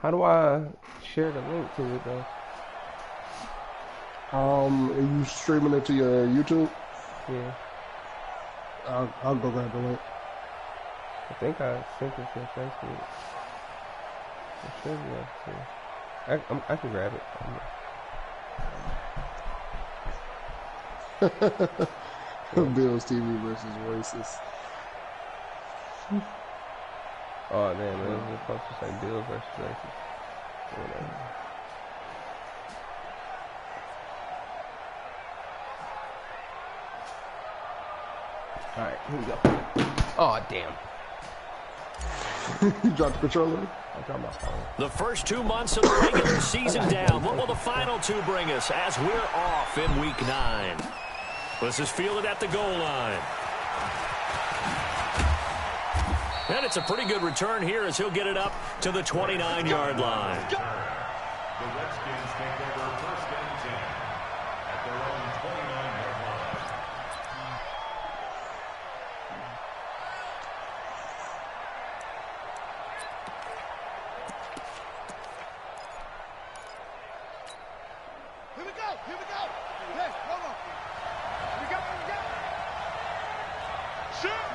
How do I share the link to it though? Are you streaming it to your YouTube? Yeah. I'll go grab the link. I think I sent it to Facebook. It should be up to. I can grab it. Bills TV versus racist. Oh damn, it was supposed to say Bills versus racist. Whatever. Alright, here we go. Oh damn. You dropped the controller? I dropped my phone. The first 2 months of the regular season down. What will the final 2 bring us as we're off in week 9? This is fielded at the goal line. And it's a pretty good return here as he'll get it up to the 29-yard line. The Redskins take over first and 10 at their own 29-yard line. Here we go! Here we go! Hey, hold on. Here we go! Here we go! Shoot!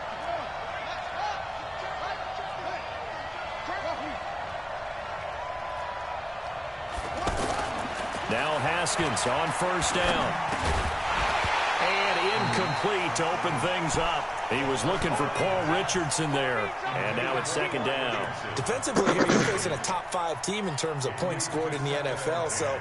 Now Haskins on first down. And incomplete to open things up. He was looking for Paul Richardson there. And now it's second down. Defensively here, you're facing a top-5 team in terms of points scored in the NFL. So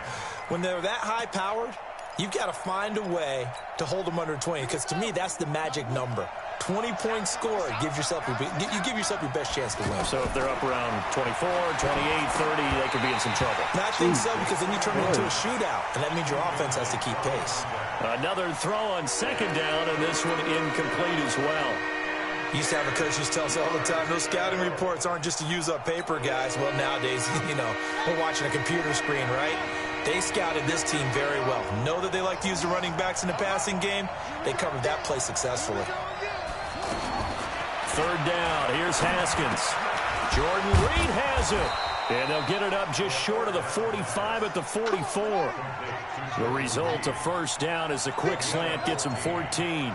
when they're that high-powered, you've got to find a way to hold them under 20. Because to me, that's the magic number. 20 points scored, you give yourself your best chance to win. So if they're up around 24, 28, 30, they could be in some trouble. And I think so, because then you turn it into a shootout, and that means your offense has to keep pace. Another throw on second down, and this one incomplete as well. Used to have a coach who tells us all the time, those scouting reports aren't just to use up paper, guys. Well, nowadays, we're watching a computer screen, right? They scouted this team very well. Know that they like to use the running backs in the passing game. They covered that play successfully. Third down. Here's Haskins. Jordan Reed has it. And they'll get it up just short of the 45 at the 44. The result of first down is a quick slant gets him 14.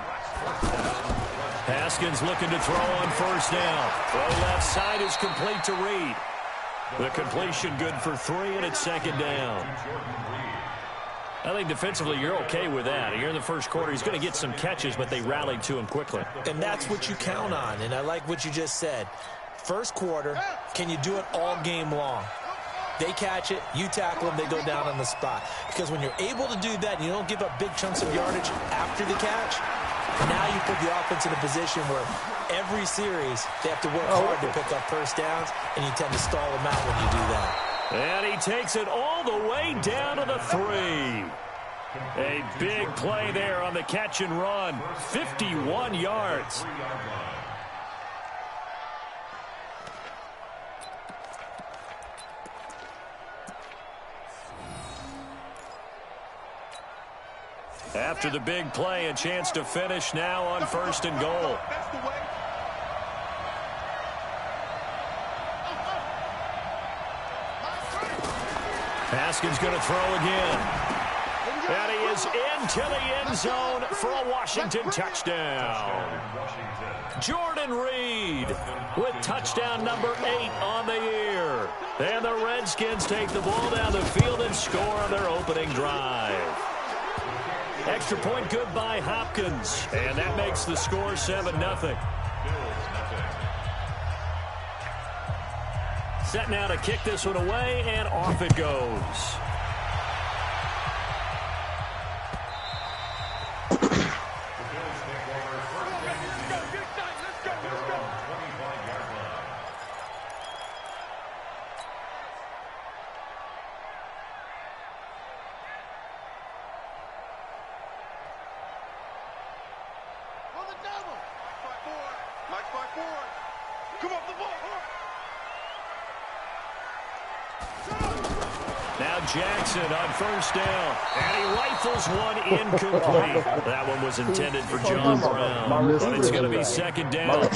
Haskins looking to throw on first down. Throw left side is complete to Reed. The completion good for 3, and it's second down. I think defensively you're okay with that. Here in the first quarter, he's going to get some catches, but they rallied to him quickly. And that's what you count on, and I like what you just said. First quarter, can you do it all game long? They catch it, you tackle them, they go down on the spot. Because when you're able to do that and you don't give up big chunks of yardage after the catch, now you put the offense in a position where every series they have to work hard to pick up first downs, and you tend to stall them out when you do that. And he takes it all the way down to the 3. A big play there on the catch and run. 51 yards. After the big play, a chance to finish now on first and goal. Haskins going to throw again. And he is into the end zone for a Washington touchdown. Jordan Reed with touchdown number 8 on the year. And the Redskins take the ball down the field and score on their opening drive. Extra point good by Hopkins. And that makes the score 7-0. Set now to kick this one away, and off it goes. Now Jackson on first down. And he rifles one incomplete. That one was intended for John Brown. But it's going to be second down.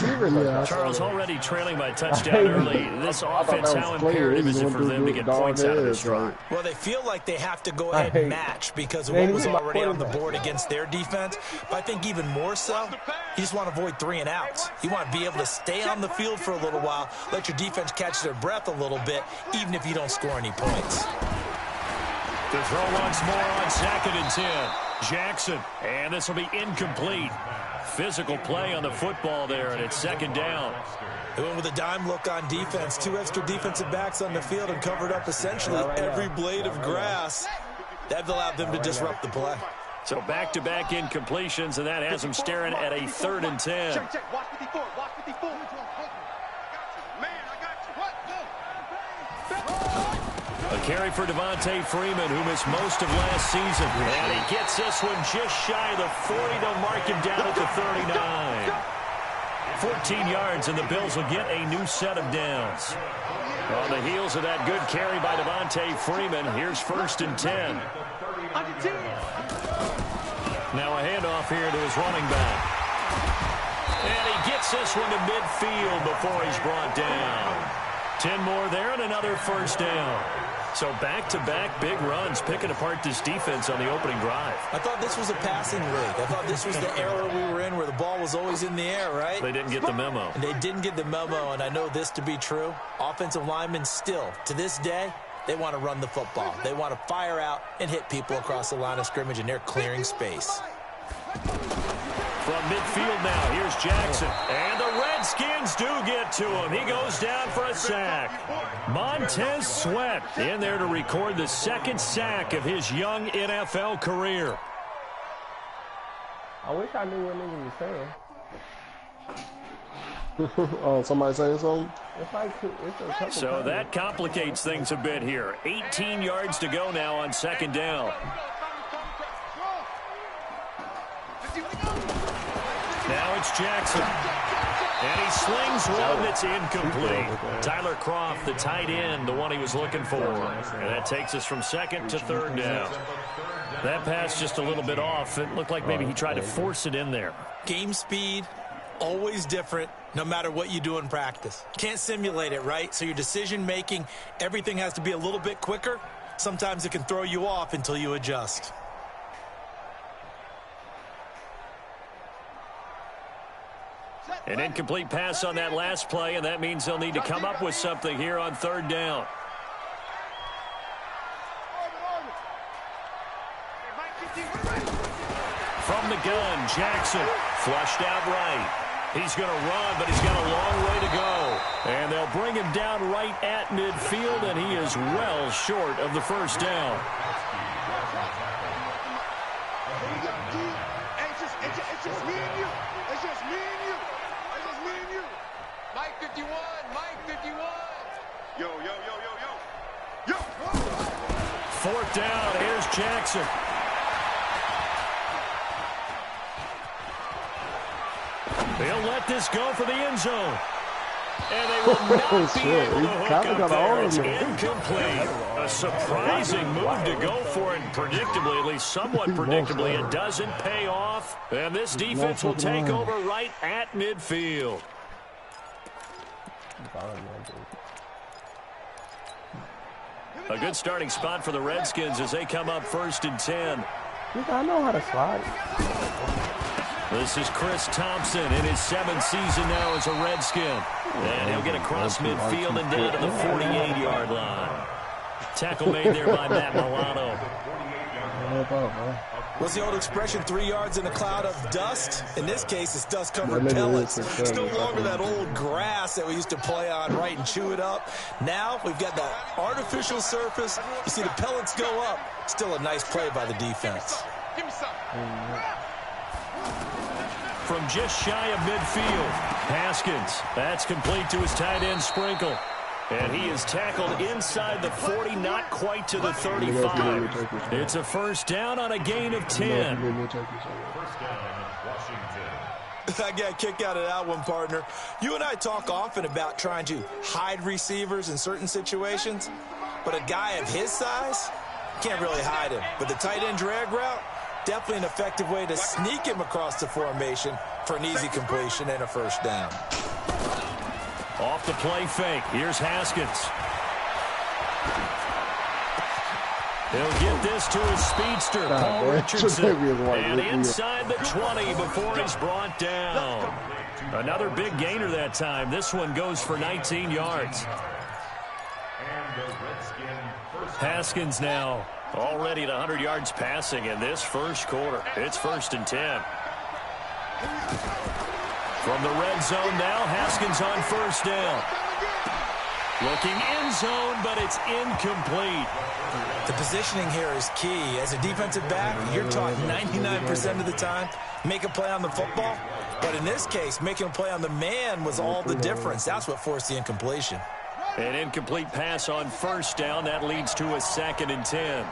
Charles, already trailing by touchdown early. This offense, how imperative is it for them to get points out of this drive? Well, they feel like they have to go ahead and match because of what was already on the board against their defense. But I think even more so, you just want to avoid 3 and outs. You want to be able to stay on the field for a little while, let your defense catch their breath a little bit, even if you don't score any points. To throw once more on 2nd and 10. Jackson, and this will be incomplete. Physical play on the football there, and it's 2nd down. They went with a dime look on defense. 2 extra defensive backs on the field and covered up essentially every blade of grass. That allowed them to disrupt the play. So back-to-back incompletions, and that has them staring at a 3rd and 10. Check. Watch 54. Watch 54. Man, I got you. A carry for Devontae Freeman, who missed most of last season. And he gets this one just shy of the 40 to mark him down at the 39. 14 yards, and the Bills will get a new set of downs. On the heels of that good carry by Devontae Freeman, here's 1st and 10. Now a handoff here to his running back. And he gets this one to midfield before he's brought down. 10 more there and another 1st down. So back-to-back big runs picking apart this defense on the opening drive. I thought this was a passing league. I thought this was the era we were in where the ball was always in the air, right? They didn't get the memo. And they didn't get the memo, and I know this to be true. Offensive linemen still, to this day, they want to run the football. They want to fire out and hit people across the line of scrimmage, and they're clearing space. From midfield now, here's Jackson. And the Redskins do get to him. He goes down for a sack. Montez Sweat in there to record the 2nd sack of his young NFL career. I wish I knew what niggas was saying. Oh, somebody saying something? It's like it's a couple So times. that complicates things a bit here. 18 yards to go now on 2nd down. Now it's Jackson. And he slings one that's incomplete. Tyler Kroft, the tight end, the one he was looking for. And that takes us from 2nd to 3rd down. That pass just a little bit off. It looked like maybe he tried to force it in there. Game speed, always different, no matter what you do in practice. Can't simulate it, right? So your decision-making, everything has to be a little bit quicker. Sometimes it can throw you off until you adjust. An incomplete pass on that last play, and that means they'll need to come up with something here on 3rd down. From the gun, Jackson flushed out right. He's going to run, but he's got a long way to go. And they'll bring him down right at midfield, and he is well short of the 1st down. It's just me and you. It's just me and you. It's just me and you. Mike 51. Mike 51. Yo. 4th down. Here's Jackson. They'll let this go for the end zone. And they will not be able to hook up there. It's incomplete. A surprising move to go for it. Predictably, at least somewhat predictably, it doesn't pay off. And this defense will take over right at midfield. A good starting spot for the Redskins as they come up 1st and 10. I know how to slide. This is Chris Thompson in his 7th season now as a Redskin. And he'll get across midfield and down to the 48-yard line. Tackle made there by Matt Milano. What's the old expression, 3 yards in a cloud of dust? In this case, it's dust-covered pellets. It's no longer that old grass that we used to play on, right, and chew it up. Now we've got that artificial surface. You see the pellets go up. Still a nice play by the defense. Give me something. From just shy of midfield, Haskins. That's complete to his tight end, Sprinkle. And he is tackled inside the 40, not quite to the 35. It's a 1st down on a gain of 10. I got a kick out of that one, partner. You and I talk often about trying to hide receivers in certain situations, but a guy of his size, Can't really hide him. But the tight end drag route, definitely an effective way to sneak him across the formation for an easy completion and a first down. Off the play fake. Here's Haskins. He'll get this to his speedster, Paul Richardson. And inside the 20 before he's brought down. Another big gainer that time. This one goes for 19 yards. Haskins now already at 100 yards passing in this first quarter. It's 1st and 10. From the red zone now, Haskins on 1st down. Looking end zone, but it's incomplete. The positioning here is key. As a defensive back, you're taught 99% of the time, make a play on the football. But in this case, making a play on the man was all the difference. That's what forced the incompletion. An incomplete pass on 1st down. That leads to a 2nd and 10.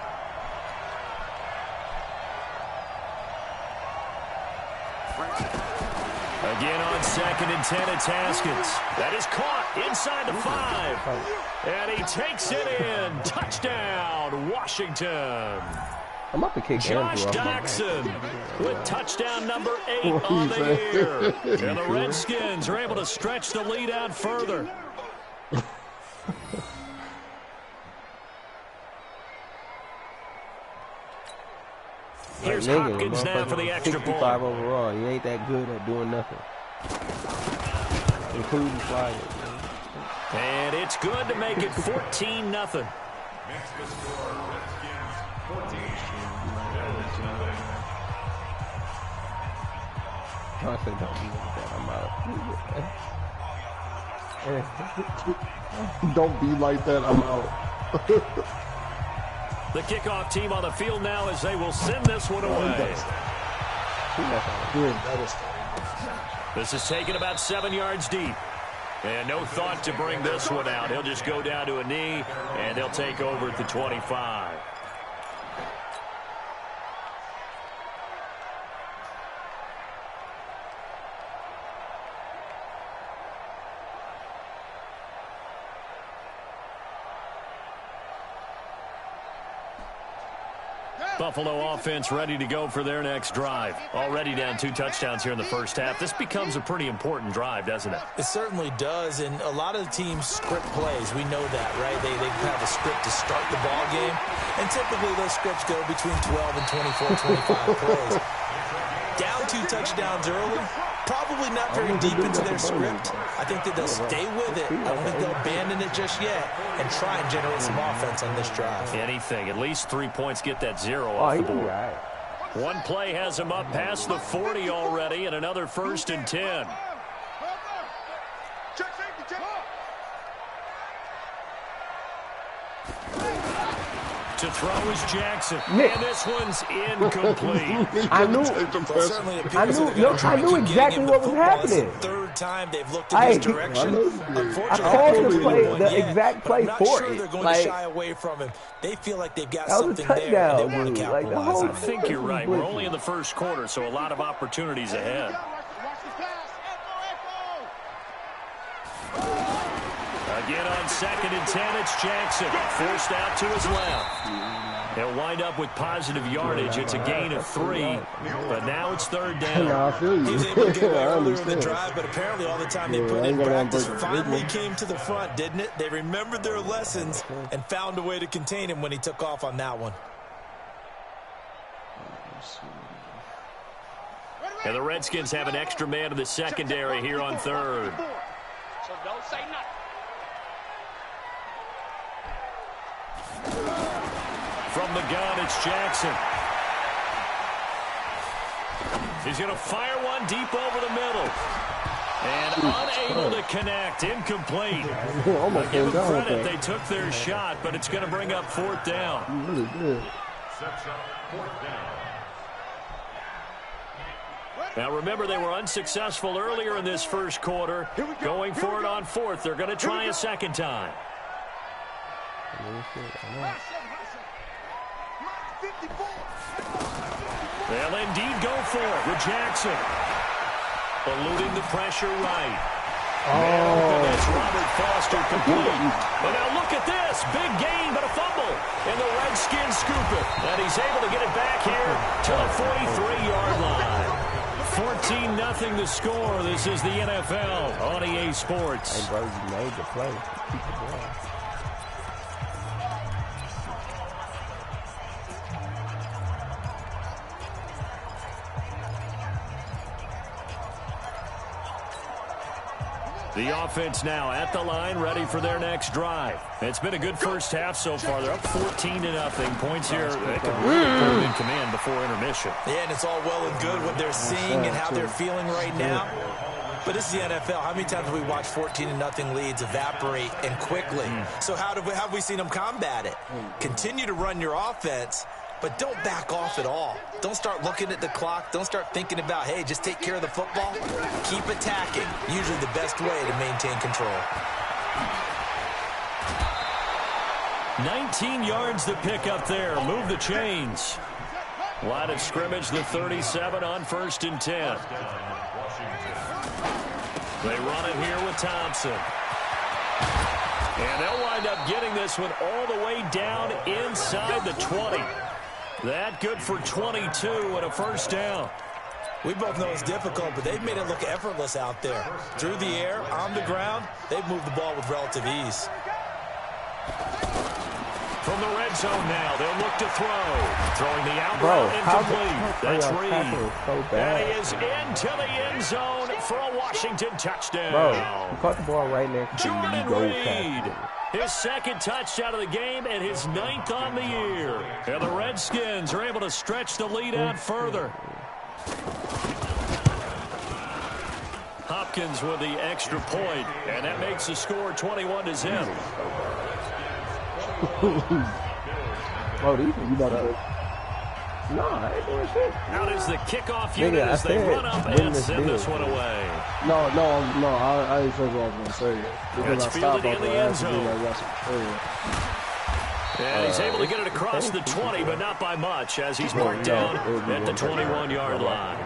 Again on 2nd and 10, it's Haskins. That is caught inside the 5. And he takes it in. Touchdown, Washington. I'm about to kick Josh Andrew off. Jackson with touchdown number 8 on the year. And the Redskins are able to stretch the lead out further. Here's Hopkins now for the extra point. 65 overall. You ain't that good at doing nothing, including flying. And it's good to make it 14-0. Next to score, Redskins 14. I said don't be like that. I'm out. Don't be like that. I'm out. The kickoff team on the field now as they will send this one away. This is taken about 7 yards deep. And no thought to bring this one out. He'll just go down to a knee, and they'll take over at the 25. Buffalo offense ready to go for their next drive. Already down 2 touchdowns here in the first half. This becomes a pretty important drive, doesn't it? It certainly does, and a lot of the teams script plays. We know that, right? They have a script to start the ball game, and typically those scripts go between 12 and 24, 25 plays. Down 2 touchdowns early, probably not very deep into their script. I think that they'll stay with it. I don't think they'll abandon it just yet and try and generate some offense on this drive. Anything. At least 3 points get that 0 off the board. Right. One play has him up past the 40 already, and another 1st and 10. To throw is Jackson, and this one's incomplete. I knew exactly what was happening. Third time they've looked in this direction. I called the play, the exact play for it. They're going to shy away from him. They feel like they've got something there, and they want to capitalize on it. I think you're right. We're only in the first quarter, so a lot of opportunities ahead. Again on 2nd and 10, it's Jackson. Forced out to his left. He'll wind up with positive yardage. It's a gain of 3, but now it's 3rd down. He was able to get away earlier in the drive, but apparently all the time they put in practice finally came to the front, didn't it? They remembered their lessons and found a way to contain him when he took off on that one. And the Redskins have an extra man in the secondary here on 3rd. So don't say nothing. From the gun, it's Jackson. He's going to fire one deep over the middle. And unable to connect. Incomplete. Give them credit. They took their shot, but it's going to bring up 4th down. Really good. Sets up 4th down. Now, remember, they were unsuccessful earlier in this first quarter. Going for it on 4th. They're going to try a second time. They'll indeed go for it with Jackson. Eluding the pressure right. And that's Robert Foster complete. And now look at this. Big gain, but a fumble. And the Redskins scoop it. And he's able to get it back here to the 43-yard line. 14-0 the score. This is the NFL on EA Sports. Hey, bro, you made the play. Keep the ball. The offense now at the line, ready for their next drive. It's been a good first half so far. They're up 14-0. Points here. They can really put them in command before intermission. Yeah, and it's all well and good what they're seeing and how they're feeling right now. But this is the NFL. How many times have we watched 14-0 leads evaporate and quickly? So how have we seen them combat it? Continue to run your offense, but don't back off at all. Don't start looking at the clock. Don't start thinking about, hey, just take care of the football. Keep attacking. Usually the best way to maintain control. 19 yards to pick up there. Move the chains. Line of scrimmage, the 37 on 1st and 10. They run it here with Thompson. And they'll wind up getting this one all the way down inside the 20. That good for 22 and a first down. We both know it's difficult, but they've made it look effortless out there. Through the air, on the ground, they've moved the ball with relative ease. From the red zone now, they'll look to throw. Throwing the out route incomplete. That's Reed. So and he is into the end zone for a Washington touchdown. Bro, you caught the ball right next to you. Jordan Go Reed. past His second touchdown of the game and his 9th on the year. And the Redskins are able to stretch the lead out further. Hopkins with the extra point, and that makes the score 21-0. Oh, these you better. No, I ain't doing shit. Out is the kickoff unit as they run up and send this one away. No, I ain't sure what I was going to say. Because It's I stopped fielded in the off end to zone. do like earlier. And he's able to get it across the 20, but not by much, as he's marked down at the 21-yard line.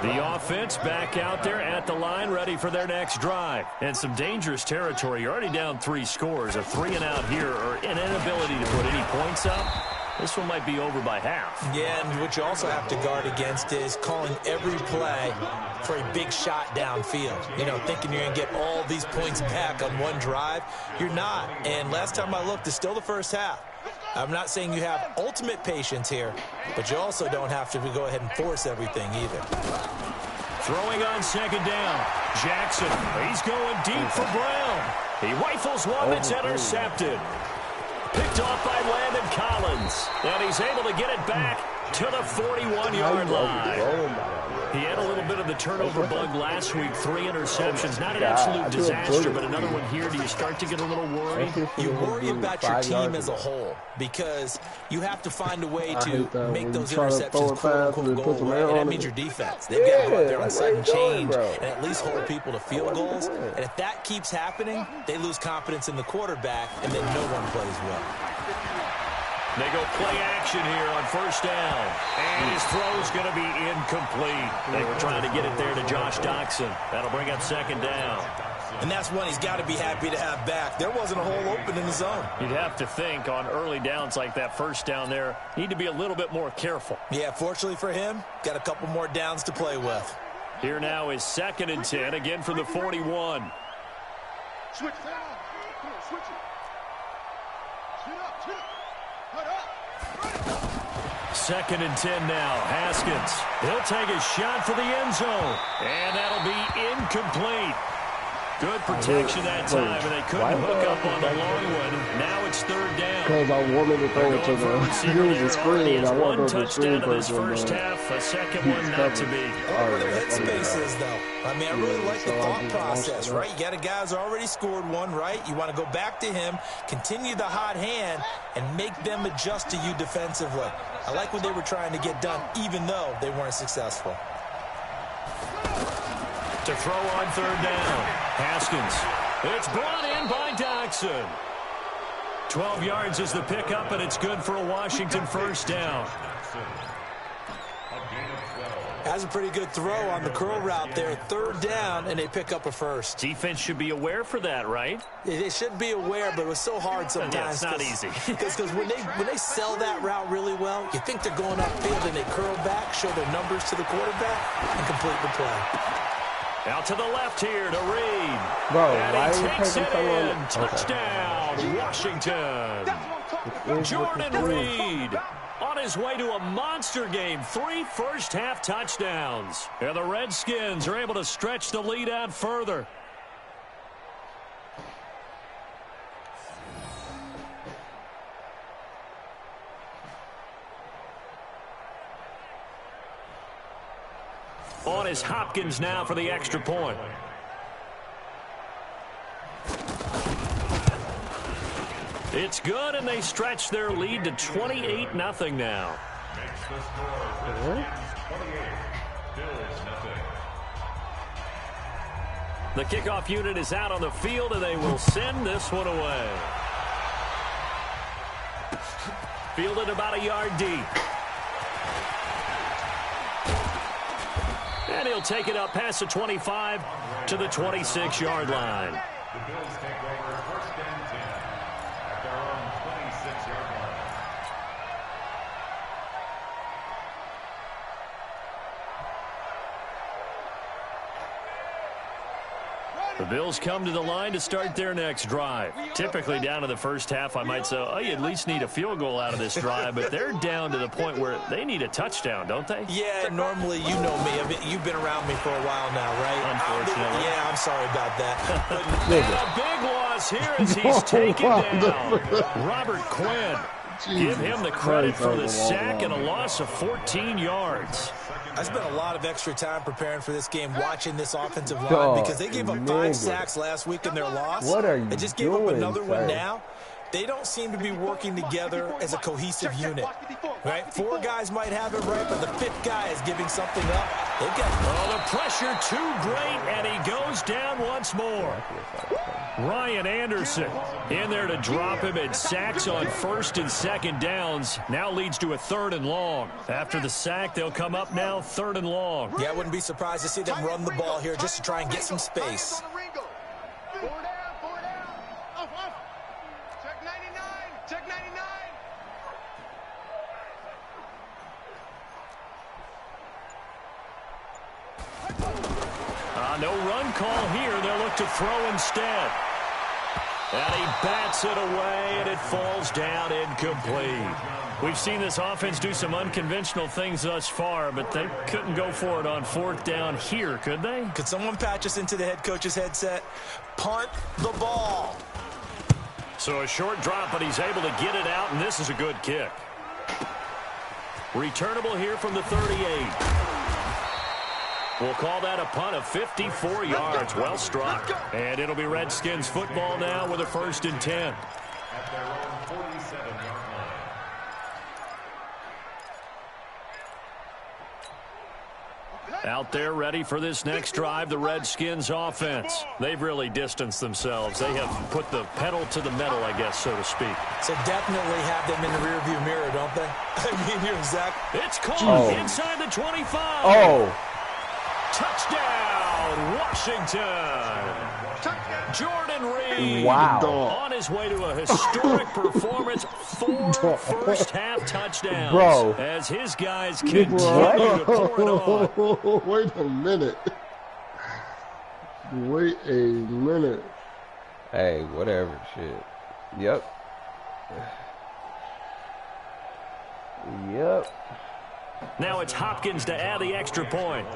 The offense back out there at the line, ready for their next drive. And some dangerous territory. You're already down 3 scores. A 3-and-out here, or an inability to put any points up. This one might be over by half. Yeah, and what you also have to guard against is calling every play for a big shot downfield. You know, thinking you're going to get all these points back on one drive. You're not. And last time I looked, it's still the first half. I'm not saying you have ultimate patience here, but you also don't have to go ahead and force everything either. Throwing on 2nd down. Jackson, he's going deep for Brown. He rifles one that's intercepted. Picked off by Landon Collins. And he's able to get it back to the 41-yard line. He had a little bit of the turnover bug last week. 3 interceptions. Not an absolute disaster, but another one here. Do you start to get a little worried? You worry about your team as a whole because you have to find a way to make those interceptions quote-unquote go away, and that means your defense. They've got to go out there on sudden change and at least hold people to field goals. And if that keeps happening, they lose confidence in the quarterback, and then no one plays well. They go play action here on 1st down. And his throw's going to be incomplete. They were trying to get it there to Josh Doxson. That'll bring up 2nd down. And that's one he's got to be happy to have back. There wasn't a hole open in the zone. You'd have to think on early downs like that 1st down there, need to be a little bit more careful. Yeah, fortunately for him, got a couple more downs to play with. Here now is 2nd and 10, again from the 41. Switch down. Come on, switch it. Chin up, chin up. Put up. 2nd and 10 now. Haskins. He'll take a shot for the end zone. And that'll be incomplete. Good protection that time, and they couldn't hook up on the long one. Now it's 3rd down. Because I wanted to throw it to the screen. I wanted to touchdown in this first half, a second one not to be. Where their headspace is, though. I mean, I really like the thought process, right? You got a guy who's already scored one, right? You want to go back to him, continue the hot hand, and make them adjust to you defensively. I like what they were trying to get done, even though they weren't successful. To throw on 3rd down. Haskins. It's brought in by Doxson. 12 yards is the pickup, and it's good for a Washington 1st down. That's a pretty good throw on the curl route there. 3rd down, and they pick up a first. Defense should be aware for that, right? They should be aware, but it was so hard sometimes. Yeah, it's not easy. Because when they sell that route really well, you think they're going upfield, and they curl back, show their numbers to the quarterback, and complete the play. Out to the left here to Reed. Bro, and why he are you takes taking it so long? in. Touchdown, Washington. Jordan Reed on his way to a monster game. 3 first-half touchdowns. And the Redskins are able to stretch the lead out further. On is Hopkins now for the extra point. It's good, and they stretch their lead to 28-0 now. Makes the score 28. Bills nothing. The kickoff unit is out on the field, and they will send this one away. Fielded about a yard deep. And he'll take it up past the 25 to the 26-yard line. The Bills take over 1st and 10 at their own 26-yard line. The Bills come to the line to start their next drive. Typically down to the first half, I might say, oh, you at least need a field goal out of this drive, but they're down to the point where they need a touchdown, don't they? Yeah, normally, you know me. I mean, you've been around me for a while now, right? Unfortunately. Yeah, I'm sorry about that. But And a big loss here as he's taken down. Robert Quinn. Give him the credit for the sack and a loss of 14 yards. I spent a lot of extra time preparing for this game, watching this offensive line, because they gave up 5 sacks last week in their loss. What are you They just gave up doing, another one sir? now. They don't seem to be working together as a cohesive unit. Right? 4 guys might have it right, but the 5th guy is giving something up. They've got the pressure too great, and he goes down once more. Ryan Anderson in there to drop him, and sacks on 1st and 2nd downs. Now leads to a 3rd and long. After the sack, they'll come up now 3rd and long. Yeah, I wouldn't be surprised to see them run the ball here just to try and get some space. 4 down. Off. Check 99. Check 99. No run call here. They'll look to throw instead. And he bats it away, and it falls down incomplete. We've seen this offense do some unconventional things thus far, but they couldn't go for it on 4th down here, could they? Could someone patch us into the head coach's headset? Punt the ball. So a short drop, but he's able to get it out, and this is a good kick. Returnable here from the 38. We'll call that a punt of 54 yards. Well struck. And it'll be Redskins football now with a 1st and 10. At their own 47-yard line. Out there ready for this next drive, the Redskins offense. They've really distanced themselves. They have put the pedal to the metal, I guess, so to speak. So definitely have them in the rearview mirror, don't they? I mean, you're exactly. It's caught inside the 25. Oh. Touchdown, Washington. Jordan Reed on his way to a historic performance. 4 first-half touchdowns. Bro. As his guys continue to pour it on. Wait a minute. Wait a minute. Hey, whatever, shit. Yep. Now it's Hopkins to add the extra point.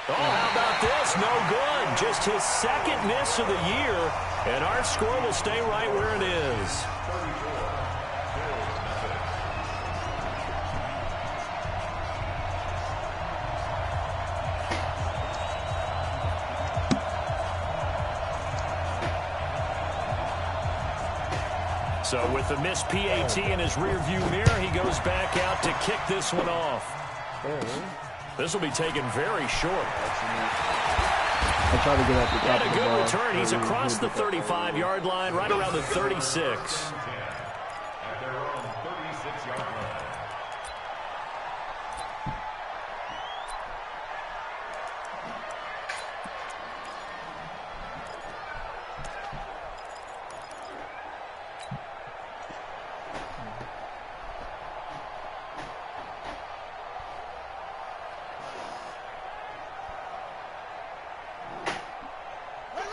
Oh, how about this? No good. Just his 2nd miss of the year. And our score will stay right where it is. So with the missed PAT in his rearview mirror, he goes back out to kick this one off. This will be taken very short. I try to get at the top And a of the good ball. return. He's across the 35-yard line, right around the 36. At their own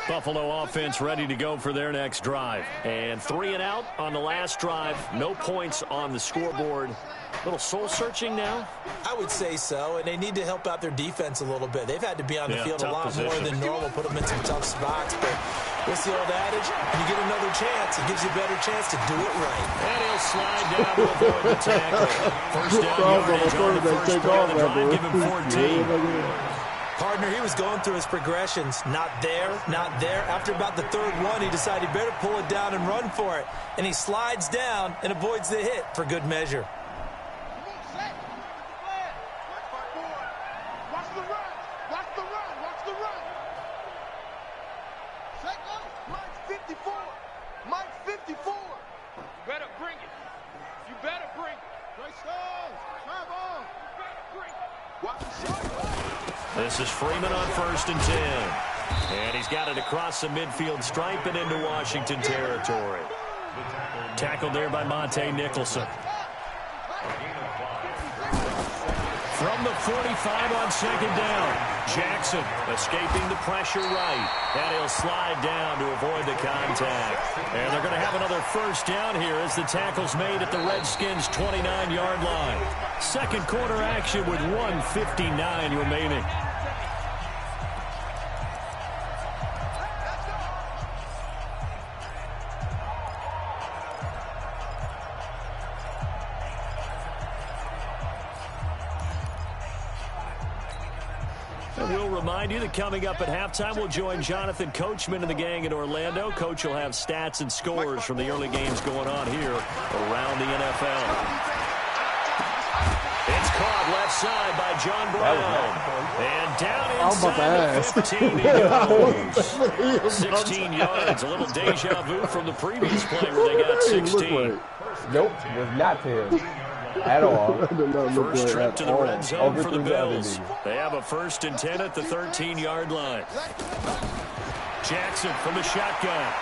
Buffalo offense ready to go for their next drive. And 3 and out on the last drive. No points on the scoreboard. A little soul-searching now? I would say so, and they need to help out their defense a little bit. They've had to be on the field a lot more than normal, put them in some tough spots. But what's the old adage? When you get another chance, it gives you a better chance to do it right. And he'll slide down to avoid the tackle. First down yardage on the first play of the drive. Give him 14. Partner, he was going through his progressions. Not there, not there. After about the third one, he decided he better pull it down and run for it. And he slides down and avoids the hit for good measure. Watch the run. Watch the run. Watch the run. Set go. Mike 54. Mike 54. You better bring it. You better bring it. Great Stones. Travel. You better bring it. Watch the shot. This is Freeman on 1st and 10. And he's got it across the midfield stripe and into Washington territory. Tackled there by Monte Nicholson. From the 45 on 2nd down. Jackson escaping the pressure right. And he'll slide down to avoid the contact. And they're going to have another first down here as the tackle's made at the Redskins' 29-yard line. Second quarter action with 1:59 remaining. And we'll remind you that coming up at halftime, we'll join Jonathan Coachman and the gang in Orlando. Coach will have stats and scores from the early games going on here around the NFL. It's caught left side by John Brown. And down inside the 15 he goes. 16 yards. A little deja vu from the previous play where they got 16. Nope, was not to him at all. First trip to the red zone for the Bills. They have a 1st and 10 at the 13-yard line. Jackson from the shotgun.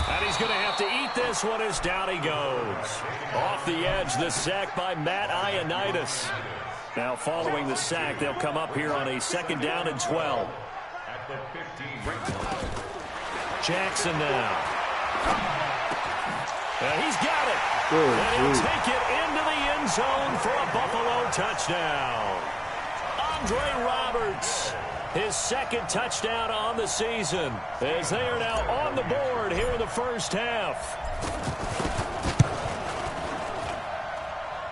And he's going to have to eat this one as down he goes. Off the edge, the sack by Matt Ioannidis. Now following the sack, they'll come up here on a 2nd down and 12. Jackson now. He's got it. And he'll take it into the end zone for a Buffalo touchdown. Andre Roberts. His 2nd touchdown on the season as they are now on the board here in the first half.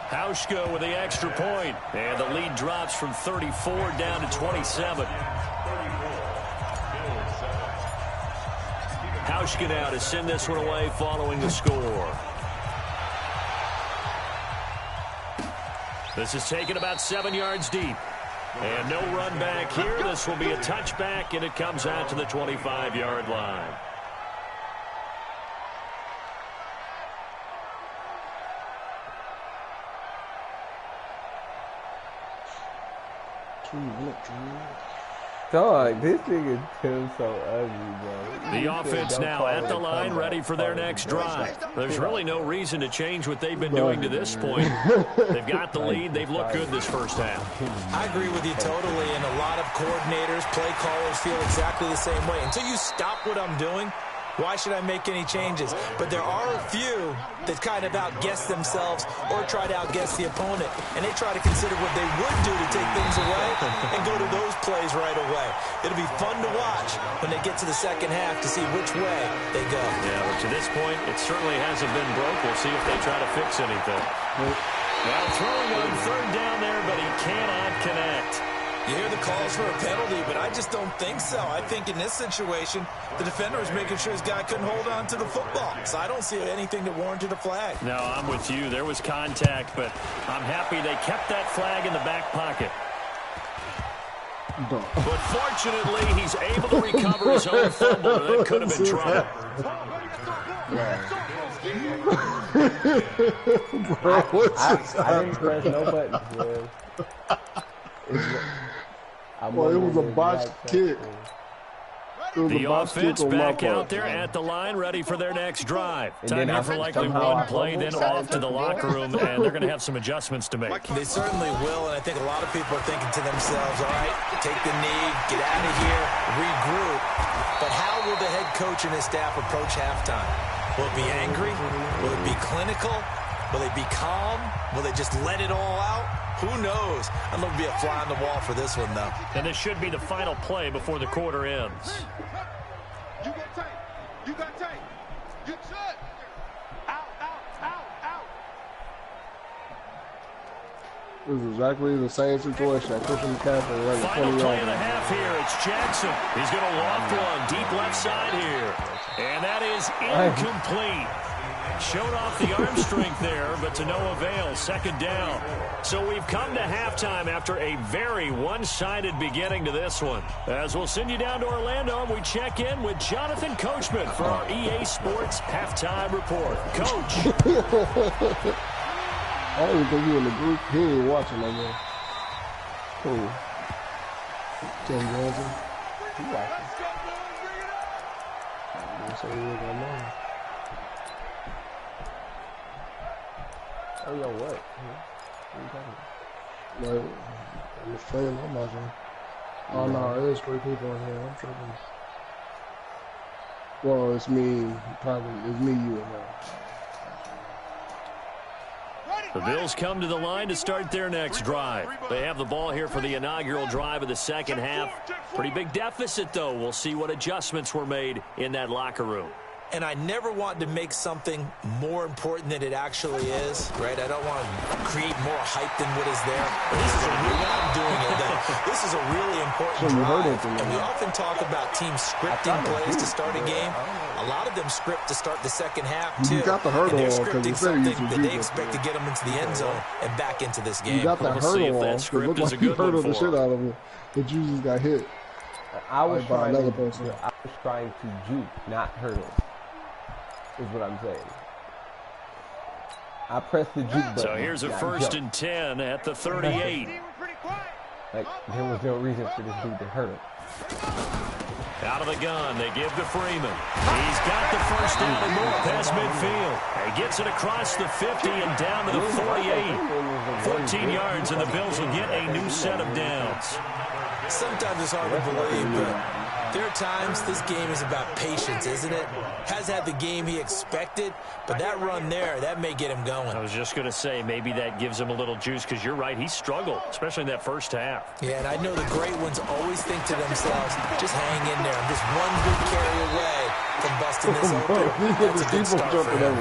Hauschka with the extra point, and the lead drops from 34 down to 27. Hauschka now to send this one away following the score. This is taken about 7 yards deep. And no run back here. This will be a touchback, and it comes out to the 25-yard line. Dog, this nigga Tim so ugly, bro. The offense now at the line, ready for their next drive. There's really no reason to change what they've been doing to this point. They've got the lead. They've looked good this first half. I agree with you totally, and a lot of coordinators, play callers feel exactly the same way. Until you stop what I'm doing, why should I make any changes? But there are a few that kind of outguess themselves or try to outguess the opponent, and they try to consider what they would do to take things away and go to those plays right away. It'll be fun to watch when they get to the second half to see which way they go. Yeah, but to this point, it certainly hasn't been broke. We'll see if they try to fix anything. Now throwing on 3rd down there, but he cannot connect. You hear the calls for a penalty, but I just don't think so. I think in this situation, the defender was making sure his guy couldn't hold on to the football. So I don't see anything that warranted a flag. No, I'm with you. There was contact, but I'm happy they kept that flag in the back pocket. But fortunately, he's able to recover his own fumble. That could have been trouble. I didn't press no buttons, bro. Well, it was a botched kick. The offense back out there at the line, ready for their next drive. Time here for likely one play, then off to the locker room, and they're going to have some adjustments to make. They certainly will, and I think a lot of people are thinking to themselves, all right, take the knee, get out of here, regroup. But how will the head coach and his staff approach halftime? Will it be angry? Will it be clinical? Will they be calm? Will they just let it all out? Who knows? I'm going to be a fly on the wall for this one, though. And this should be the final play before the quarter ends. You got tight. You got tight. Get shut. Out, out, out, out. This is exactly the same situation that Christian McCaffrey ran the 20 Final play yards. of the half here. It's Jackson. He's going to loft one deep left side here. And that is incomplete. Showed off the arm strength there, but to no avail. Second down. So we've come to halftime after a very one-sided beginning to this one. As we'll send you down to Orlando, and we check in with Jonathan Coachman for our EA Sports Halftime Report. Coach. I don't even think he in the group. He ain't watching no more. Cool. Tim Johnson. He watching. So he ain't gonna know. Oh, yo, what? What are you talking about? Like, I'm just playing. I'm watching. Oh no, there's 3 people in here. I'm tripping. Well, it's me. Probably it's me, you, and her. The Bills come to the line to start their next drive. They have the ball here for the inaugural drive of the second half. Pretty big deficit, though. We'll see what adjustments were made in that locker room. And I never want to make something more important than it actually is, right? I don't want to create more hype than what is there. But this is a real, when I'm doing it, though, this is a really important drive. And we often talk about teams scripting plays to start a game. A lot of them script to start the second half, too. You got the hurdle and they're on, 'cause scripting you said you something that they expect to get them into the end zone and back into this game. You got that We'll see if hurdle that on. It script looked is like a you good one hurdled the for shit him. out of him, but you just got hit. I was Like by trying another to, person. I was trying to juke, not hurdle. Is what I'm saying. I pressed the juke button. So here's a first and 10 at the 38. Like, there was no reason for this dude to hurdle. Out of the gun, they give to Freeman. He's got the first down and more past midfield. He gets it across the 50 and down to the 48. 14 yards, and the Bills will get a new set of downs. Sometimes it's hard to believe, but there are times this game is about patience, isn't it? Has had the game he expected, but that run there, that may get him going. I was just going to say, maybe that gives him a little juice, because you're right, he struggled, especially in that first half. Yeah, and I know the great ones always think to themselves, just hang in there. I'm just one good carry away from busting this open. That's a good start for him.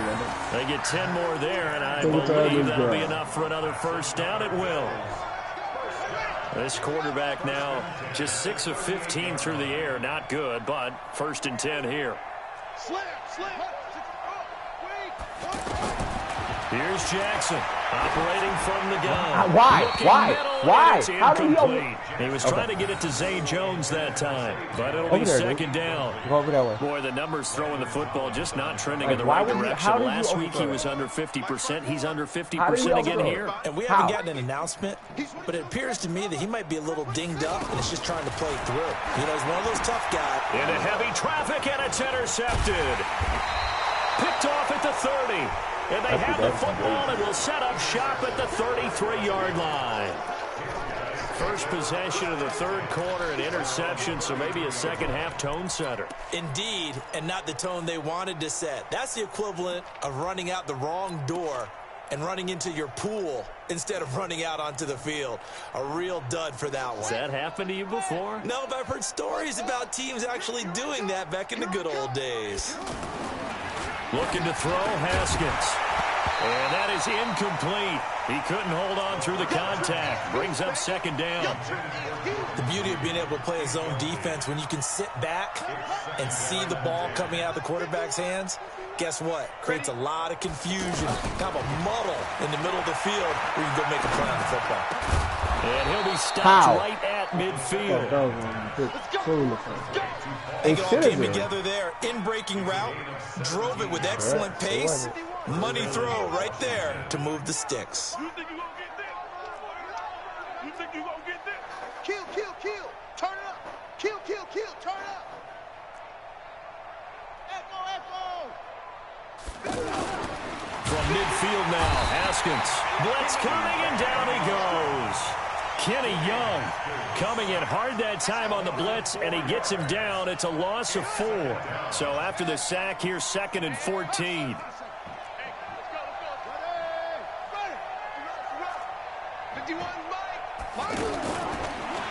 They get 10 more there, and I believe that'll be enough for another first down. It will. This quarterback now just 6 of 15 through the air. Not good, but first and 10 here. Here's Jackson operating from the gun. Why? How did incomplete. He was trying to get it to Zay Jones that time, but it'll be second down. Go over that way. Boy, the numbers throwing the football just not trending in the right direction. Last week he was under 50%. He's under 50% again here. And we haven't gotten an announcement, but it appears to me that he might be a little dinged up and is just trying to play through. You know, he's one of those tough guys. Into heavy traffic, and it's intercepted. Picked off at the 30. And they have the football and will set up shop at the 33-yard line. First possession of the third quarter, an interception, so maybe a second-half tone setter. Indeed, and not the tone they wanted to set. That's the equivalent of running out the wrong door and running into your pool instead of running out onto the field. A real dud for that one. Has that happened to you before? No, but I've heard stories about teams actually doing that back in the good old days. Looking to throw, Haskins. And that is incomplete. He couldn't hold on through the contact. Brings up second down. The beauty of being able to play his own defense, when you can sit back and see the ball coming out of the quarterback's hands, guess what? Creates a lot of confusion, kind of a muddle in the middle of the field where you can go make a play on the football. And he'll be stopped right at midfield. They all came together there. In-breaking route. Drove it with excellent pace. Money throw right there to move the sticks. You think you're going to get this? You think you're going to get this? Kill, kill, kill. Turn it up. Kill, kill, kill. Turn it up. From midfield now, Haskins. Blitz coming, and down he goes. Kenny Young coming in hard that time on the blitz, and he gets him down. It's a loss of 4. So after the sack here, 2nd and 14.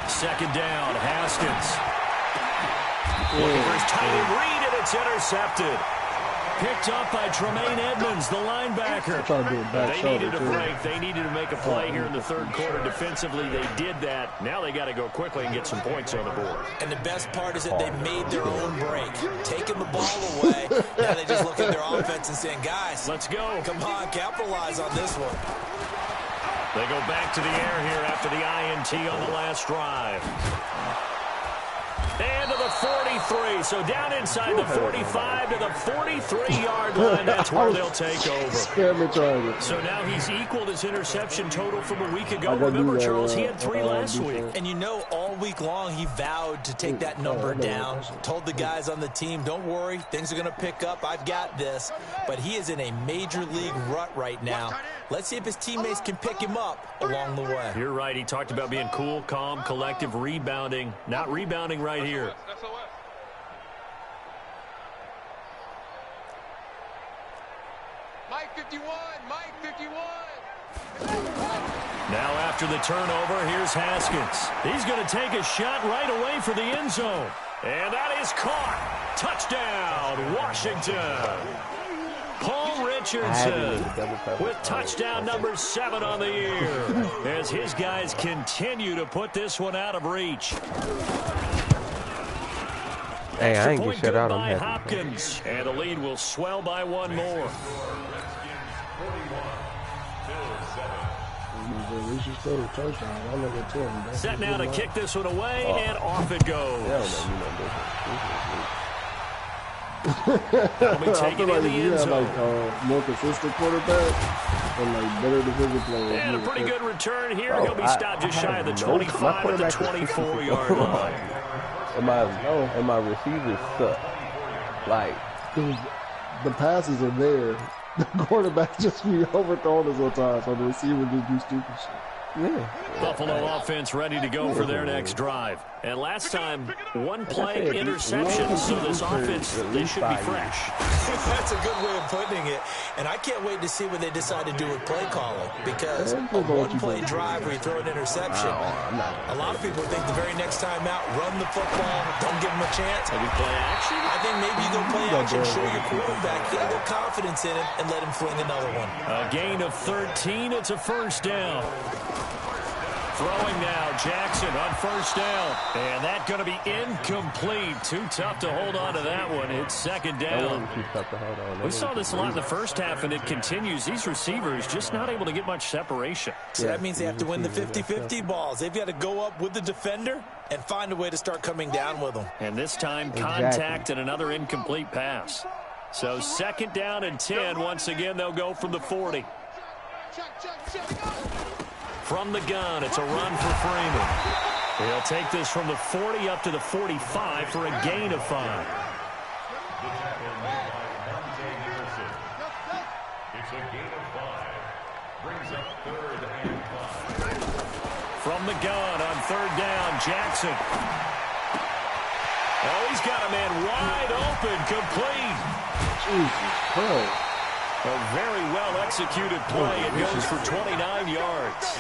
Second down, Haskins. Looking for his tight end read, and it's intercepted. Picked up by Tremaine Edmonds, the linebacker. They needed a break. They needed to make a play here in the third quarter. Defensively, they did that. Now they got to go quickly and get some points on the board. And the best part is that they made their own break. Taking the ball away. Now they just look at their offense and saying, guys, let's go. Come on, capitalize on this one. They go back to the air here after the INT on the last drive. And to the 43. So down inside the 45 to the 43-yard line. That's where they'll take over. So now he's equaled his interception total from a week ago. Remember, Charles, he had 3 last week. And you know, all week long he vowed to take that number down. Told the guys on the team, don't worry, things are going to pick up. I've got this. But he is in a major league rut right now. Let's see if his teammates can pick him up along the way. You're right. He talked about being cool, calm, collective, rebounding. Not rebounding right here. Mike 51, Mike 51. Now after the turnover, here's Haskins. He's going to take a shot right away for the end zone. And that is caught. Touchdown, Washington. Paul Richardson with touchdown number 7 on the year as his guys continue to put this one out of reach. Hey, I ain't get shut out on that. Hopkins, and the lead will swell by 1 more. Set now to kick this one away, and off it goes. That'll be taken in the end zone. More consistent quarterback and better defensive players. And a pretty good return here. He'll be stopped just shy of the 25 at the 24-yard line. And my receivers suck. Like, the passes are there. The quarterback just be overthrown us sometimes, so the receiver just do stupid shit. Yeah. Buffalo offense ready to go for their next drive. And last time, 1 play interception, so this offense, they should be fresh. That's a good way of putting it. And I can't wait to see what they decide to do with play calling. Because a 1-play drive where you throw an interception, a lot of people think the very next time out, run the football, don't give them a chance. Maybe play action? I think maybe you go play action, show your quarterback, get a little confidence in him, and let him fling another one. A gain of 13, it's a first down. Throwing now, Jackson on first down. And that's going to be incomplete. Too tough to hold on to that one. It's second down. We saw this a lot in the first half, and it continues. These receivers just not able to get much separation. So that means they have to win the 50-50 balls. They've got to go up with the defender and find a way to start coming down with them. And this time, contact and another incomplete pass. So second down and 10. Once again, they'll go from the 40. From the gun, it's a run for Freeman. He'll take this from the 40 up to the 45 for a gain of 5. It's a gain of 5. Brings up 3rd and 5. From the gun on 3rd down, Jackson. Oh, he's got a man wide open, complete. Jesus Christ. A very well-executed play. It goes for 29 yards.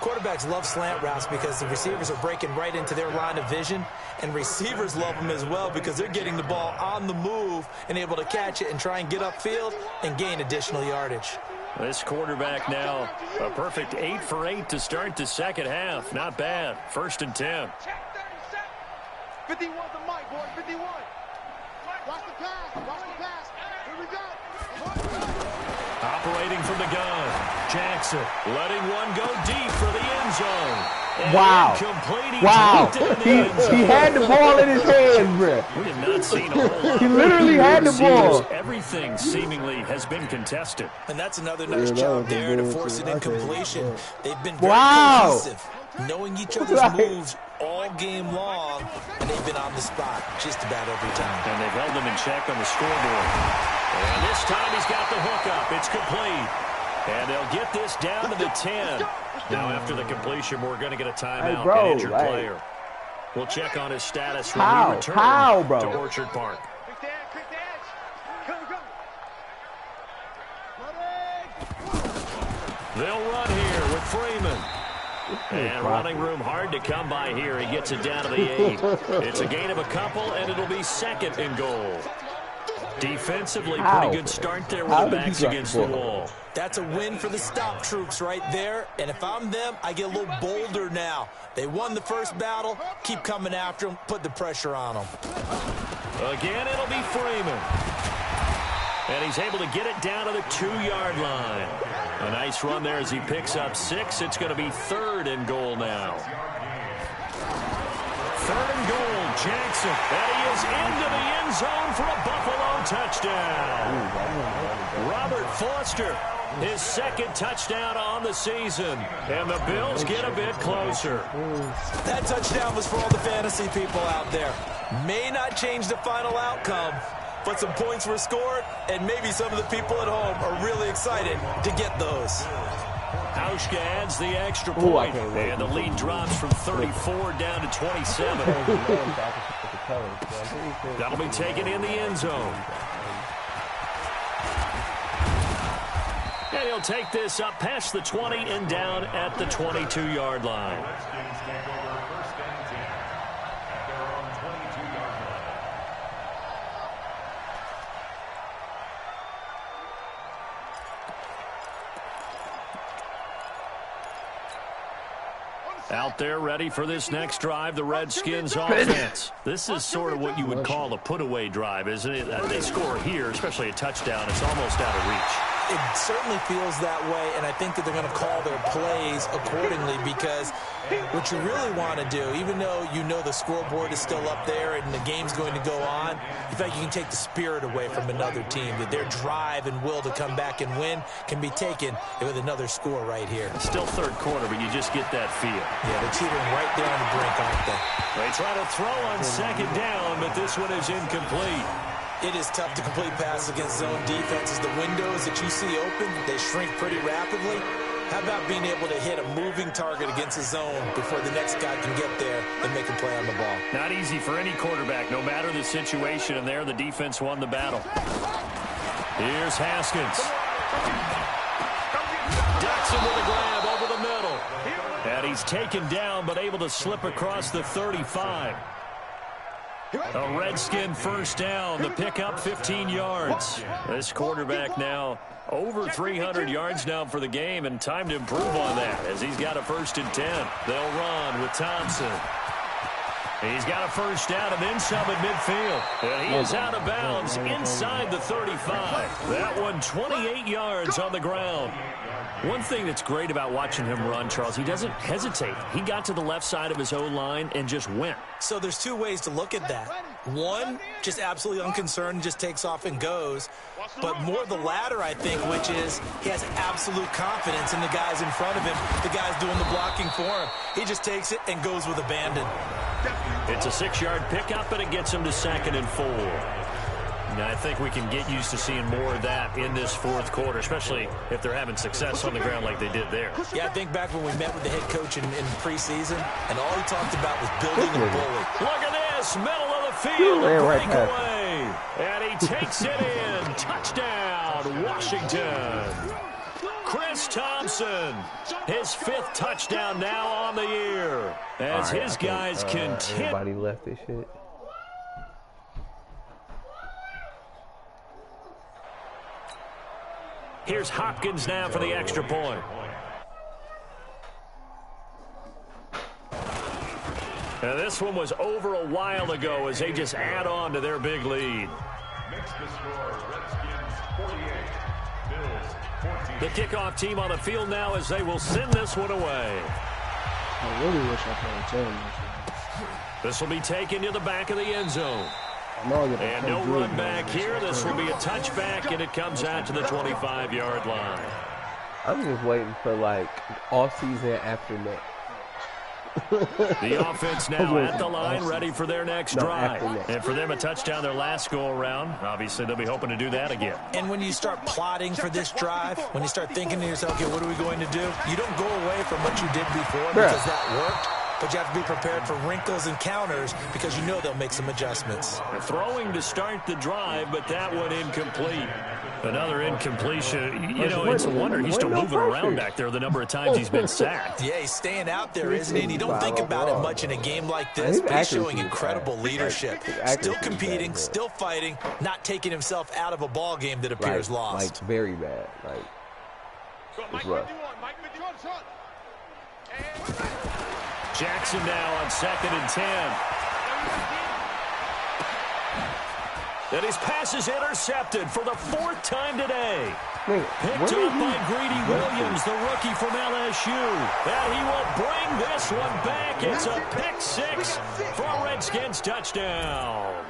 Quarterbacks love slant routes because the receivers are breaking right into their line of vision, and receivers love them as well because they're getting the ball on the move and able to catch it and try and get upfield and gain additional yardage. This quarterback now, a perfect 8 for 8 to start the second half. Not bad. 1st and 10. 51 the mic, boy. 51. Watch the pass. Watch the pass. Here we go. Operating from the gun. Jackson letting one go deep for the end zone. And wow. He had the ball in his hand, bro. We have not seen a whole lot. He literally had the ball. Everything seemingly has been contested. And that's another nice job there to force an incompletion. They've been very cohesive, knowing each other's moves all all game long, and they've been on the spot just about every time. And they've held them in check on the scoreboard. And this time he's got the hookup. It's complete. And they'll get this down to the 10. Now after the completion, we're going to get a timeout, bro, an injured player. We'll check on his status when we return bro? to Orchard Park. They'll run here with Freeman. And running room hard to come by here. He gets it down to the 8. It's a gain of a couple, and it'll be second and goal. Defensively, pretty good start there with the backs against the wall. That's a win for the stop troops right there. And if I'm them, I get a little bolder now. They won the first battle. Keep coming after them. Put the pressure on them. Again, it'll be Freeman. And he's able to get it down to the 2-yard line. A nice run there as he picks up 6. It's going to be third and goal now. Third and goal, Jackson. And he is into the end zone for a Buffalo touchdown. Robert Foster, his second touchdown on the season. And the Bills get a bit closer. That touchdown was for all the fantasy people out there. May not change the final outcome, but some points were scored, and maybe some of the people at home are really excited to get those. Hauschka adds the extra point, and the lead drops from 34 down to 27. That'll be taken in the end zone. And he'll take this up past the 20 and down at the 22-yard line. Out there ready for this next drive, the Redskins offense. This is sort of what you would call a put-away drive, isn't it? They score here, especially a touchdown. It's almost out of reach. It certainly feels that way, and I think that they're going to call their plays accordingly because what you really want to do, even though you know the scoreboard is still up there and the game's going to go on, you think you can take the spirit away from another team, that their drive and will to come back and win can be taken with another score right here. It's still third quarter, but you just get that feel. Yeah, they're teetering right there on the brink, aren't they? They try to throw on second down, but this one is incomplete. It is tough to complete passes against zone defenses. The windows that you see open, they shrink pretty rapidly. How about being able to hit a moving target against a zone before the next guy can get there and make a play on the ball? Not easy for any quarterback, no matter the situation, and there the defense won the battle. Here's Haskins. Dotson with a grab over the middle. And he's taken down, but able to slip across the 35. A Redskin first down, the pickup 15 yards. This quarterback now over 300 yards now for the game, and time to improve on that as he's got a 1st and 10. They'll run with Thompson. He's got a first down and then some at midfield. And he is out of bounds inside the 35. That one 28 yards on the ground. One thing that's great about watching him run, Charles, he doesn't hesitate. He got to the left side of his O-line and just went. So there's two ways to look at that. One, just absolutely unconcerned, just takes off and goes. But more the latter, I think, which is he has absolute confidence in the guys in front of him, the guys doing the blocking for him. He just takes it and goes with abandon. It's a 6-yard pickup, and it gets him to 2nd and 4. Now, I think we can get used to seeing more of that in this fourth quarter, especially if they're having success on the ground like they did there. Yeah, I think back when we met with the head coach in preseason, and all he talked about was building a bully. Look at this, middle of the field, breakaway, and he takes it in. Touchdown, Washington. Chris Thompson, his 5th touchdown now on the year, as his guys continue. Everybody left this shit. Here's Hopkins now for the extra point. Now this one was over a while ago as they just add on to their big lead. Makes the score Redskins 48, Bills 14. The kickoff team on the field now as they will send this one away. I really wish I could tell him this. This will be taken to the back of the end zone. And no run back here. This will be a touchback, and it comes out to the 25-yard line. I'm just waiting for, like, all season after next. The offense now at the line, ready for their next drive. And for them, a touchdown their last go-around. Obviously, they'll be hoping to do that again. And when you start plotting for this drive, when you start thinking to yourself, okay, what are we going to do? You don't go away from what you did before because that worked. But you have to be prepared for wrinkles and counters because you know they'll make some adjustments. They're throwing to start the drive, but that one incomplete. Another incompletion. You know, it's a wonder he's still moving around back there the number of times he's been sacked. Yeah, he's staying out there, isn't he? And you don't think about it much in a game like this, but he's showing incredible leadership. Still competing, still fighting, not taking himself out of a ball game that appears lost. Like, very bad. Like, it's rough. Jackson now on 2nd and 10. And his pass is intercepted for the 4th time today. Picked up by Greedy Williams, the rookie from LSU. And he will bring this one back. It's a pick 6 for a Redskins touchdown.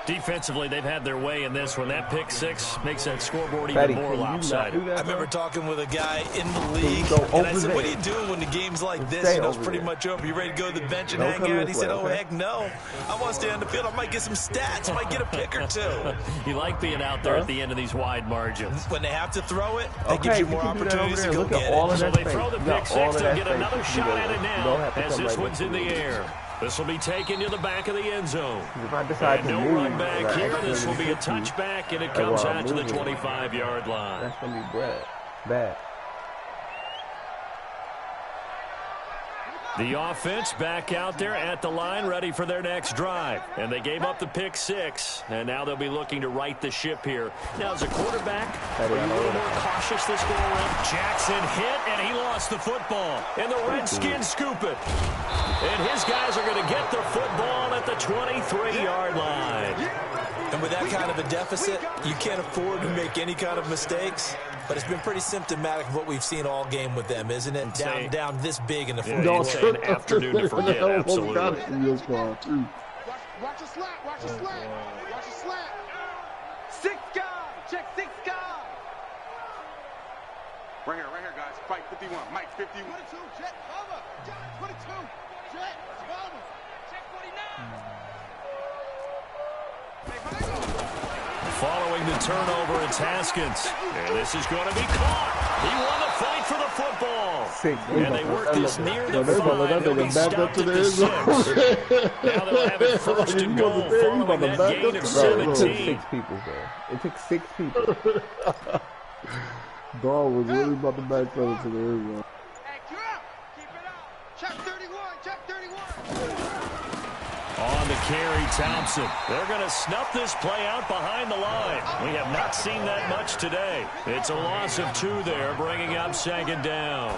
Defensively, they've had their way in this one. That pick 6 makes that scoreboard even more lopsided. I remember talking with a guy in the league, and I said, what do you do when the game's like this? You know, it's pretty much over. You ready to go to the bench and hang out? He said, oh, heck no. I want to stay on the field. I might get some stats. I might get a pick or two. You like being out there at the end of these wide margins. When they have to throw it, they give you more opportunities to go get it. So they throw the pick 6. They'll get another shot at it now as this one's in the air. This will be taken to the back of the end zone. And no run back here. This will be a touchback, and it comes out to the 25-yard line. That's going to be bad. The offense back out there at the line, ready for their next drive. And they gave up the pick 6, and now they'll be looking to right the ship here. Now, as a quarterback, are you a little more cautious this go around? Jackson hit, and he lost the football. And the Redskins scoop it. And his guys are going to get the football at the 23-yard line. And with that kind of a deficit, you can't afford to make any kind of mistakes. But it's been pretty symptomatic of what we've seen all game with them, isn't it? Down this big in the fourth. Yeah, say an afternoon to forget, absolutely. Watch a slant, watch a slant, watch a slant. 6 guys, check 6 guys. Right here, guys. Fight 51, Mike 51. 22, jet, cover. Jet, 22, jet, cover. Check 49. Following the turnover, it's Haskins. And this is going to be caught. He won the fight for the football. And they work this near the 5. They'll be stopped at the 6. Now they'll have it 1st and goal following that gain of 17. It took 6 people there. It took 6 people. Dog was really about to backpedal to the end zone. Hey, keep it up. Check 31, check 31. On the carry, Thompson. They're going to snuff this play out behind the line. We have not seen that much today. It's a loss of 2 there, bringing up 2nd down.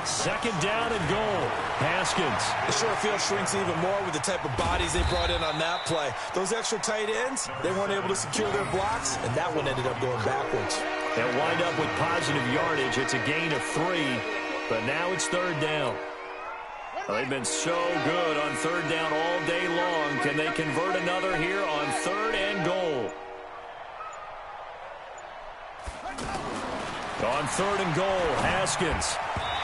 2nd down and goal. Haskins. The short field shrinks even more with the type of bodies they brought in on that play. Those extra tight ends, they weren't able to secure their blocks, and that one ended up going backwards. They'll wind up with positive yardage. It's a gain of 3, but now it's 3rd down. Well, they've been so good on 3rd down all day long. Can they convert another here on 3rd and goal? On 3rd and goal, Haskins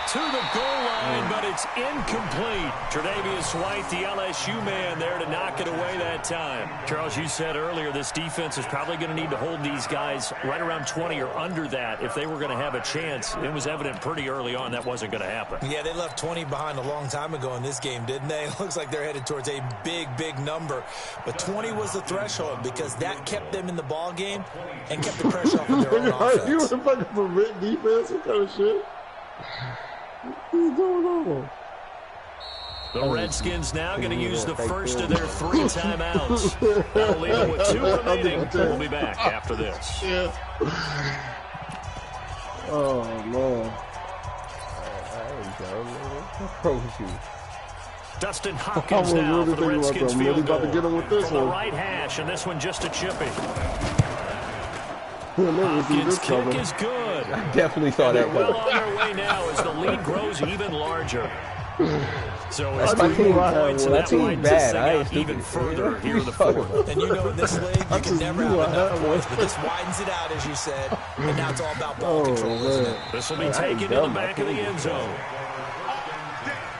to the goal line, but it's incomplete. Tre'Davious White, the LSU man, there to knock it away that time. Charles, you said earlier this defense is probably going to need to hold these guys right around 20 or under that if they were going to have a chance. It was evident pretty early on that wasn't going to happen. Yeah, they left 20 behind a long time ago in this game, didn't they? It looks like they're headed towards a big, big number. But 20 was the threshold because that kept them in the ball game and kept the pressure off of their own offense. You were fucking prevent defense? What kind of shit? What's going on? The Redskins now going to use the first of their 3 timeouts. That'll leave them with 2 remaining. We'll be back after this. Yeah. Oh, man. Dustin Hopkins now for the Redskins field goal. From the right hash, and this one just a chippy. Hopkins' kick is good. I definitely saw that. They're well on their way now as the lead grows even larger. So That's it's my 3 team. more points, and My that team might bad. sing I ain't out even stupid. further here in the fourth. And you know in this league, you can just never knew have I enough had points, one. but this widens it out, as you said. And now it's all about ball Oh, control, isn't man. it? This will be taken to the back of the end zone.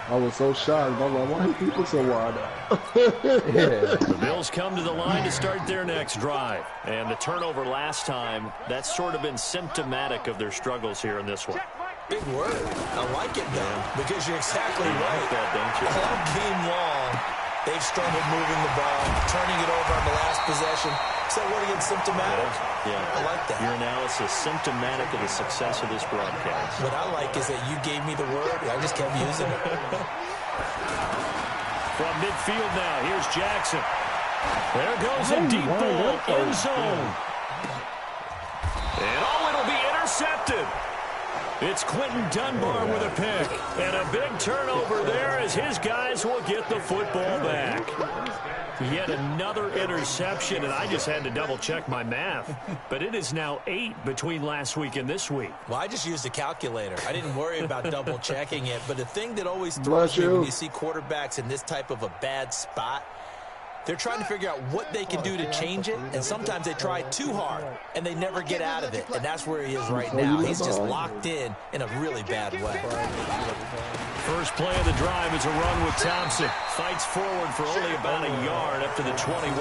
I was so shocked. I'm like, why are people so wide out? Yeah. The Bills come to the line to start their next drive. And the turnover last time, that's sort of been symptomatic of their struggles here in this one. Big word. I like it, though, because you're exactly You like right. that, don't you? All game long, they've struggled moving the ball, turning it over on the last possession. So what again, symptomatic? Yeah. I like that. Your analysis symptomatic of the success of this broadcast. What I like is that you gave me the word. I just kept using it. From midfield now, here's Jackson. There goes a deep ball, end zone. And it'll be intercepted. It's Quentin Dunbar with a pick. And a big turnover there as his guys will get the football back. Yet another interception, and I just had to double-check my math. But it is now 8 between last week and this week. Well, I just used a calculator. I didn't worry about double-checking it. But the thing that always throws me when you see quarterbacks in this type of a bad spot, they're trying to figure out what they can do to change it, and sometimes they try too hard, and they never get out of it, and that's where he is right now. He's just locked in a really bad way. First play of the drive is a run with Thompson. Fights forward for only about a yard up to the 21.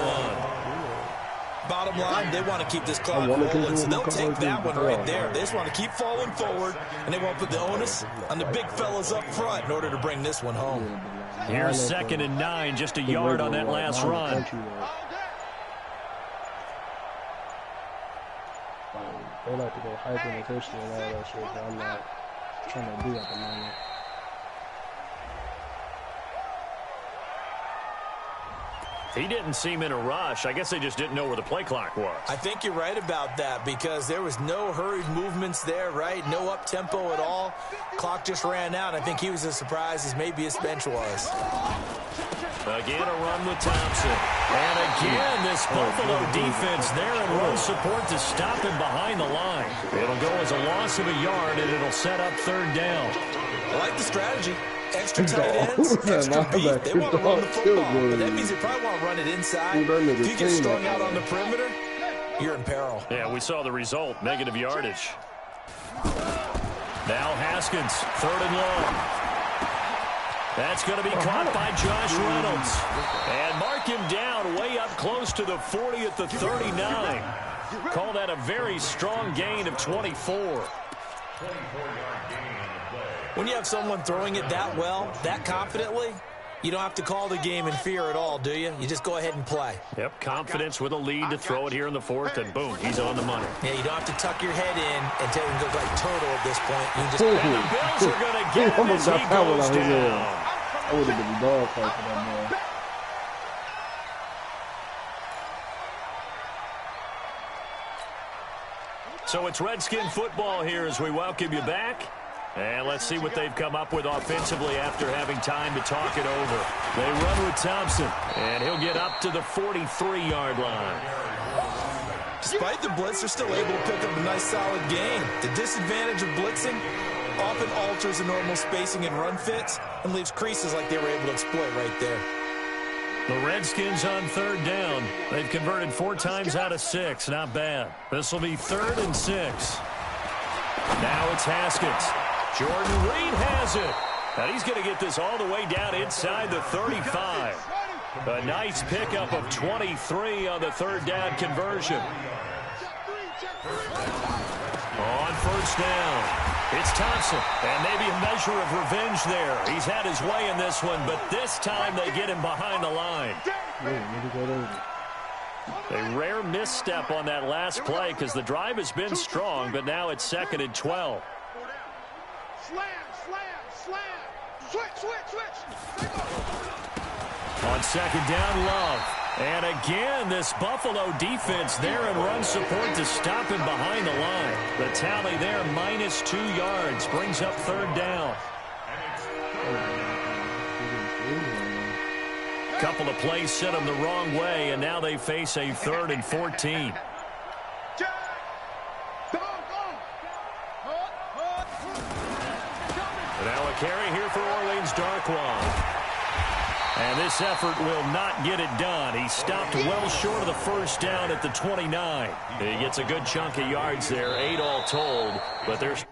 Bottom line, they want to keep this clock rolling, so they'll take that one right there. They just want to keep falling forward, and they won't put the onus on the big fellas up front in order to bring this one home. Here's 2nd and 9, just a yard on that last run. They like to go hyper and official and all that shit, but I'm not trying to do at the moment. He didn't seem in a rush. I guess they just didn't know where the play clock was. I think you're right about that because there was no hurried movements there, right? No up-tempo at all. Clock just ran out. I think he was as surprised as maybe his bench was. Again, a run with Thompson. And again, this Buffalo defense there in run support to stop him behind the line. It'll go as a loss of a yard, and it'll set up 3rd down. I like the strategy. Extra tight ends, extra beat. They want to run the football, but that means they probably want to run it inside. If you get strung out on the perimeter, you're in peril. Yeah, we saw the result, negative yardage. Now Haskins, 3rd and long. That's going to be caught by Josh Reynolds. And mark him down way up close to the 40 at the 39. Call that a very strong gain of 24. When you have someone throwing it that well, that confidently, you don't have to call the game in fear at all, do you? You just go ahead and play. Yep, confidence with a lead to throw it here in the 4th, and boom, he's on the money. Yeah, you don't have to tuck your head in and tell him to go like turtle at this point. You just And the Bills are going to get him as he goes down. I would have been a dog fight for that man. So it's Redskin football here as we welcome you back. And let's see what they've come up with offensively after having time to talk it over. They run with Thompson, and he'll get up to the 43-yard line. Despite the blitz, they're still able to pick up a nice solid gain. The disadvantage of blitzing often alters the normal spacing and run fits and leaves creases like they were able to exploit right there. The Redskins on 3rd down. They've converted 4 times out of 6. Not bad. This will be 3rd and 6. Now it's Haskins. Jordan Reed has it. And he's going to get this all the way down inside the 35. A nice pickup of 23 on the 3rd down conversion. On 1st down. It's Thompson, and maybe a measure of revenge there. He's had his way in this one, but this time they get him behind the line. A rare misstep on that last play because the drive has been strong, but now it's 2nd and 12. Slam, slam, slam. Switch. On 2nd down, Love. And again, this Buffalo defense there in run support to stop him behind the line. The tally there, minus 2 yards, brings up 3rd down. Couple of plays sent them the wrong way, and now they face a 3rd and 14. Now a carry here for Orleans, Darkwa. And this effort will not get it done. He stopped well short of the first down at the 29. He gets a good chunk of yards there, 8 all told, but there's